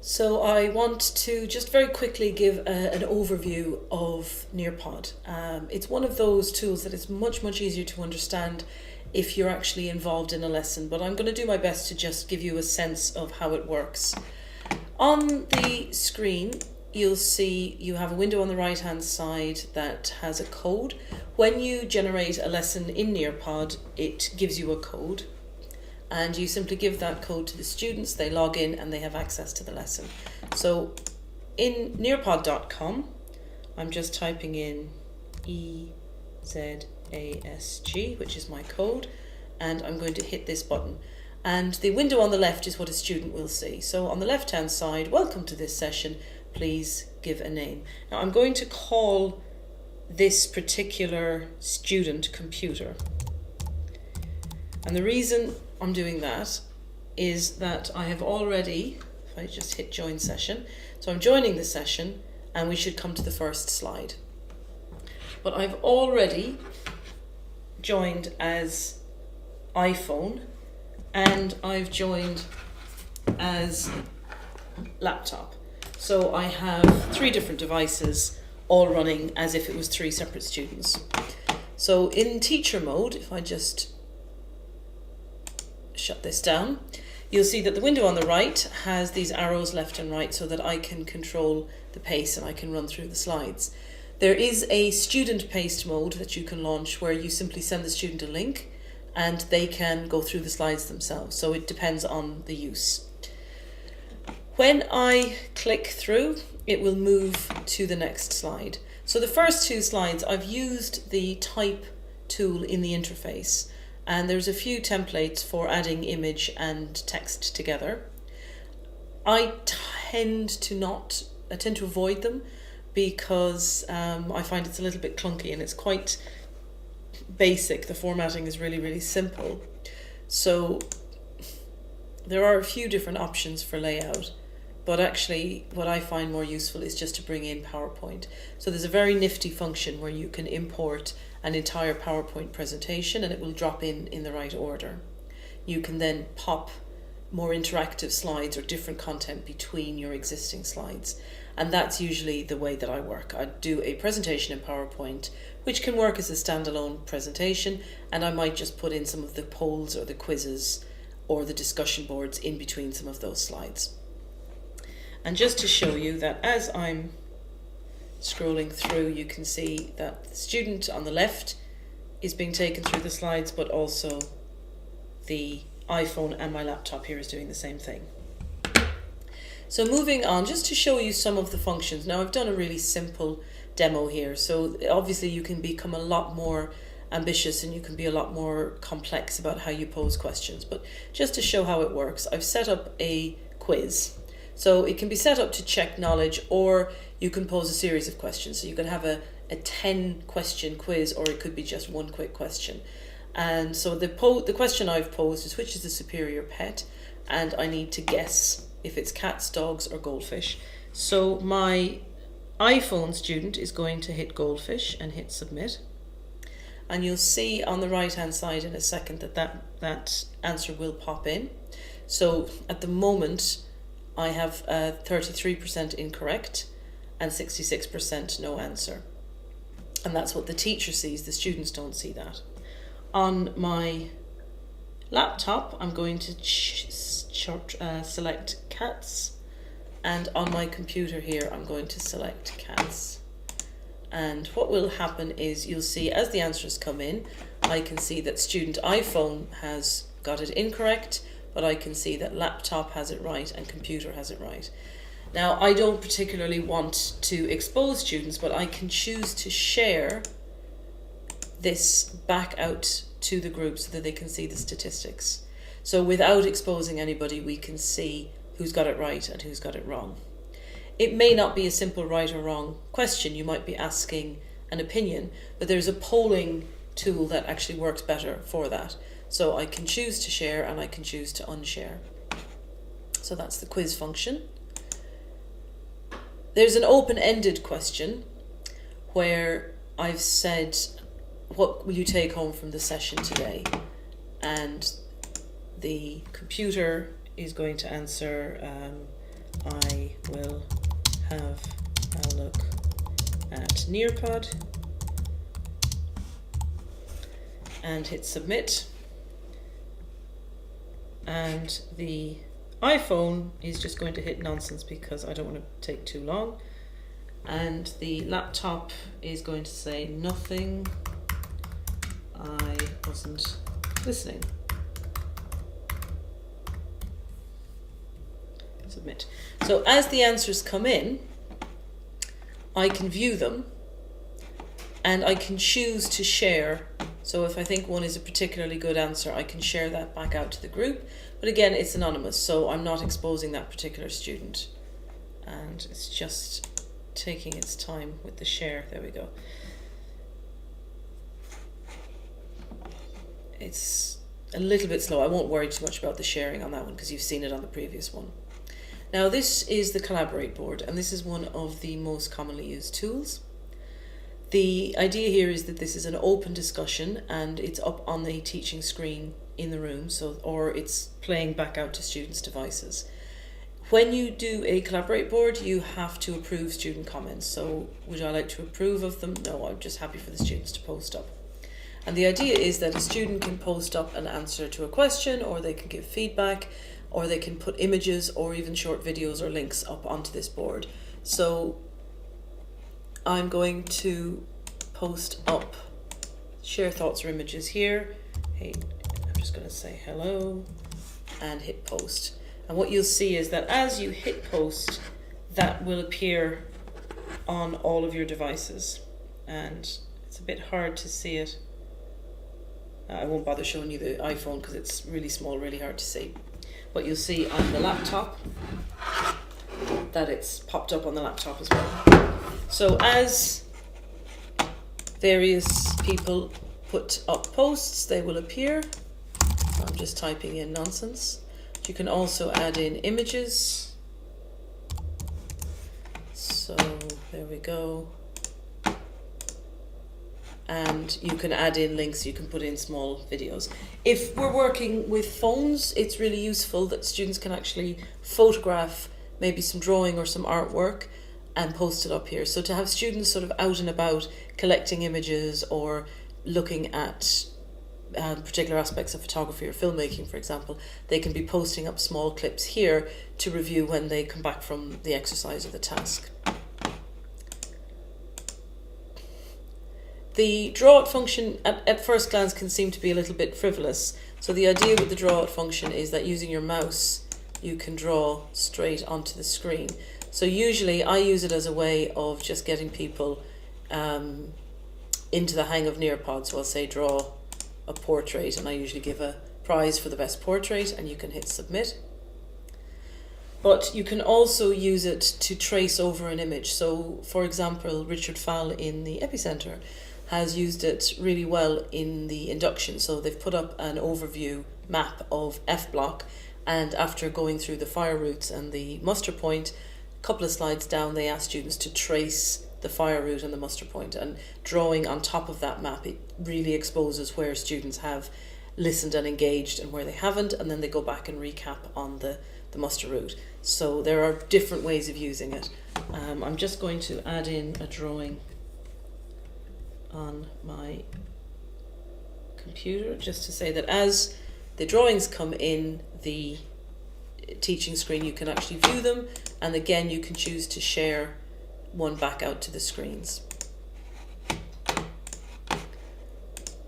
So I want to just very quickly give an overview of nearpod. It's one of those tools that is much easier to understand if you're actually involved in a lesson, but I'm going to do my best to just give you a sense of how it works. On the screen you'll see you have a window on the right hand side that has a code. When you generate a lesson in nearpod, it gives you a code, and you simply give that code to the students, they log in and they have access to the lesson. So in nearpod.com, I'm just typing in EZASG, which is my code, and I'm going to hit this button. And the window on the left is what a student will see. So on the left hand side, welcome to this session, please give a name. Now I'm going to call this particular student computer. And the reason I'm doing that is that I have already, if I just hit join session, so I'm joining the session and we should come to the first slide. But I've already joined as iPhone and I've joined as laptop. So I have 3 different devices all running as if it was 3 separate students. So in teacher mode, if I just shut this down, you'll see that the window on the right has these arrows left and right so that I can control the pace and I can run through the slides. There is a student paced mode that you can launch where you simply send the student a link and they can go through the slides themselves. So it depends on the use. When I click through, it will move to the next slide. So the first 2 slides, I've used the type tool in the interface, and there's a few templates for adding image and text together. I tend to avoid them because I find it's a little bit clunky and it's quite basic. The formatting is really simple. So there are a few different options for layout, but actually what I find more useful is just to bring in PowerPoint. So there's a very nifty function where you can import an entire PowerPoint presentation and it will drop in the right order. You can then pop more interactive slides or different content between your existing slides. And that's usually the way that I work. I do a presentation in PowerPoint, which can work as a standalone presentation, and I might just put in some of the polls or the quizzes or the discussion boards in between some of those slides. And just to show you that as I'm scrolling through, you can see that the student on the left is being taken through the slides, but also the iPhone and my laptop here is doing the same thing. So moving on, just to show you some of the functions. Now I've done a really simple demo here, so obviously you can become a lot more ambitious and you can be a lot more complex about how you pose questions, but just to show how it works, I've set up a quiz. So it can be set up to check knowledge, or you can pose a series of questions. So you can have a 10 question quiz, or it could be just one quick question. And so the question I've posed is, which is the superior pet? And I need to guess if it's cats, dogs or goldfish. So my iPhone student is going to hit goldfish and hit submit. And you'll see on the right hand side in a second that answer will pop in. So at the moment I have 33% incorrect and 66% no answer. And that's what the teacher sees, the students don't see that. On my laptop, I'm going to select cats, and on my computer here, I'm going to select cats. And what will happen is you'll see as the answers come in, I can see that student iPhone has got it incorrect, but I can see that laptop has it right and computer has it right. Now, I don't particularly want to expose students, but I can choose to share this back out to the group so that they can see the statistics. So without exposing anybody, we can see who's got it right and who's got it wrong. It may not be a simple right or wrong question. You might be asking an opinion, but there's a polling tool that actually works better for that. So I can choose to share and I can choose to unshare. So that's the quiz function. There's an open-ended question where I've said, what will you take home from the session today? And the computer is going to answer, I will have a look at nearpod and hit submit. And the iPhone is just going to hit nonsense because I don't want to take too long. And the laptop is going to say nothing, I wasn't listening. Submit. So as the answers come in, I can view them and I can choose to share. So if I think one is a particularly good answer, I can share that back out to the group. But again, it's anonymous, so I'm not exposing that particular student. And it's just taking its time with the share. There we go. It's a little bit slow. I won't worry too much about the sharing on that one because you've seen it on the previous one. Now this is the Collaborate board, and this is one of the most commonly used tools. The idea here is that this is an open discussion and it's up on the teaching screen in the room, or it's playing back out to students' devices. When you do a Collaborate board, you have to approve student comments. So would I like to approve of them? No, I'm just happy for the students to post up. And the idea is that a student can post up an answer to a question, or they can give feedback, or they can put images or even short videos or links up onto this board. So I'm going to post up share thoughts or images here. Hey, I'm just going to say hello and hit post. And what you'll see is that as you hit post, that will appear on all of your devices. And it's a bit hard to see it. I won't bother showing you the iPhone because it's really small, really hard to see. But you'll see on the laptop that it's popped up on the laptop as well. So as various people put up posts, they will appear. I'm just typing in nonsense. You can also add in images. So there we go. And you can add in links, you can put in small videos. If we're working with phones, it's really useful that students can actually photograph maybe some drawing or some artwork and post it up here. So to have students sort of out and about collecting images or looking at particular aspects of photography or filmmaking, for example, they can be posting up small clips here to review when they come back from the exercise or the task. The draw out function at first glance can seem to be a little bit frivolous. So the idea with the draw out function is that using your mouse, you can draw straight onto the screen. So usually I use it as a way of just getting people into the hang of nearpod. So I'll say draw a portrait, and I usually give a prize for the best portrait, and you can hit submit. But you can also use it to trace over an image. So for example, Richard Fall in the Epicenter has used it really well in the induction. So they've put up an overview map of F block, and after going through the fire routes and the muster point, a couple of slides down, they asked students to trace the fire route and the muster point, and drawing on top of that map, it really exposes where students have listened and engaged and where they haven't, and then they go back and recap on the muster route. So there are different ways of using it. I'm just going to add in a drawing on my computer just to say that as the drawings come in the teaching screen, you can actually view them, and again you can choose to share one back out to the screens.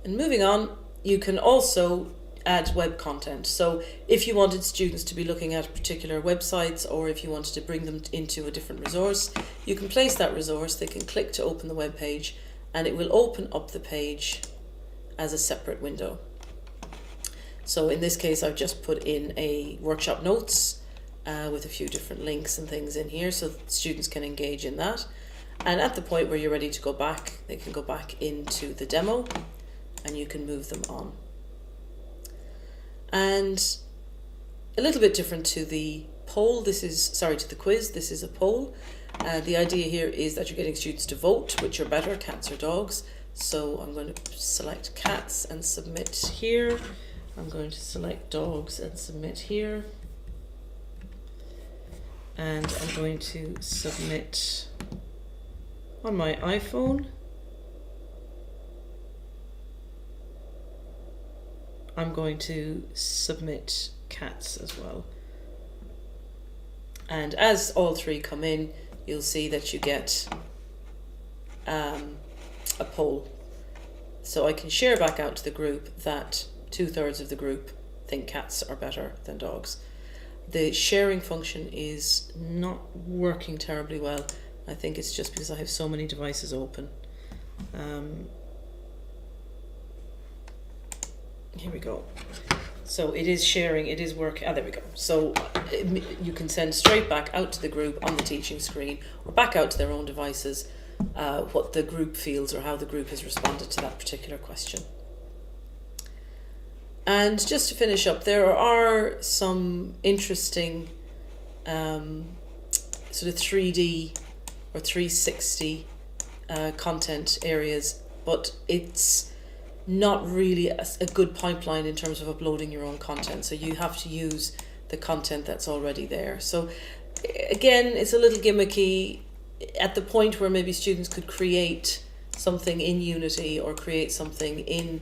And moving on, you can also add web content. So if you wanted students to be looking at particular websites, or if you wanted to bring them into a different resource, you can place that resource, they can click to open the web page, and it will open up the page as a separate window. So in this case, I've just put in a workshop notes with a few different links and things in here so that students can engage in that. And at the point where you're ready to go back, they can go back into the demo and you can move them on. And a little bit different to the poll, to the quiz, this is a poll. The idea here is that you're getting students to vote which are better, cats or dogs. So I'm going to select cats and submit here. I'm going to select dogs and submit here. and I'm going to submit on my iPhone. I'm going to submit cats as well. And as all three come in, you'll see that you get a poll. So I can share back out to the group that 2/3 of the group think cats are better than dogs. The sharing function is not working terribly well. I think it's just because I have so many devices open. Here we go. So it is sharing, it is working. There we go. So you can send straight back out to the group on the teaching screen or back out to their own devices what the group feels or how the group has responded to that particular question. And just to finish up, there are some interesting sort of 3D or 360 content areas, but it's not really a good pipeline in terms of uploading your own content. So you have to use the content that's already there. So again, it's a little gimmicky at the point where maybe students could create something in Unity or create something in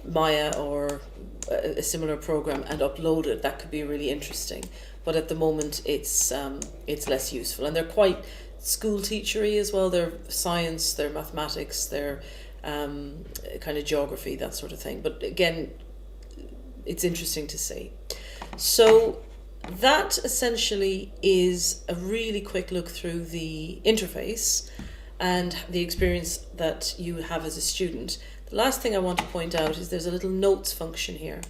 Maya or a similar program and upload it. That could be really interesting. But at the moment, it's less useful. And they're quite school teachery as well. They're science, they're mathematics, they're kind of geography, that sort of thing. But again, it's interesting to see. So that essentially is a really quick look through the interface and the experience that you have as a student. The last thing I want to point out is there's a little notes function here.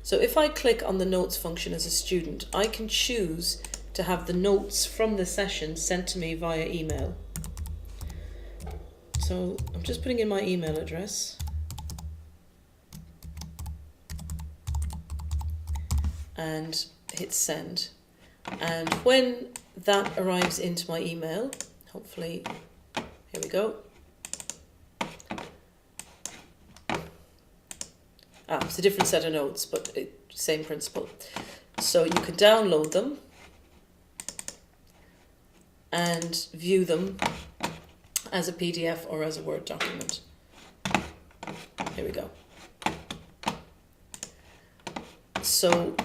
So if I click on the notes function as a student, I can choose to have the notes from the session sent to me via email. So I'm just putting in my email address and hit send. And when that arrives into my email, hopefully, here we go. It's a different set of notes, but same principle. So you can download them and view them as a PDF or as a Word document. Here we go. So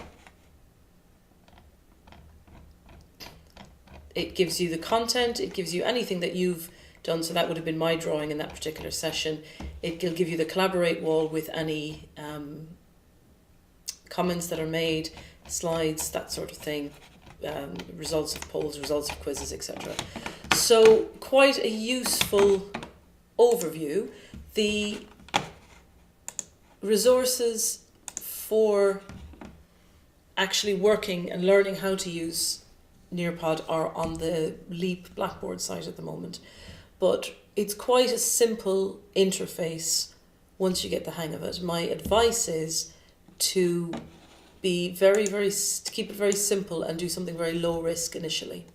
it gives you the content, it gives you anything that you've done. So that would have been my drawing in that particular session. It'll give you the collaborate wall with any comments that are made, slides, that sort of thing, results of polls, results of quizzes, etc. So quite a useful overview. The resources for actually working and learning how to use Nearpod are on the Leap Blackboard site at the moment. But it's quite a simple interface once you get the hang of it. My advice is to be to keep it very simple and do something very low risk initially.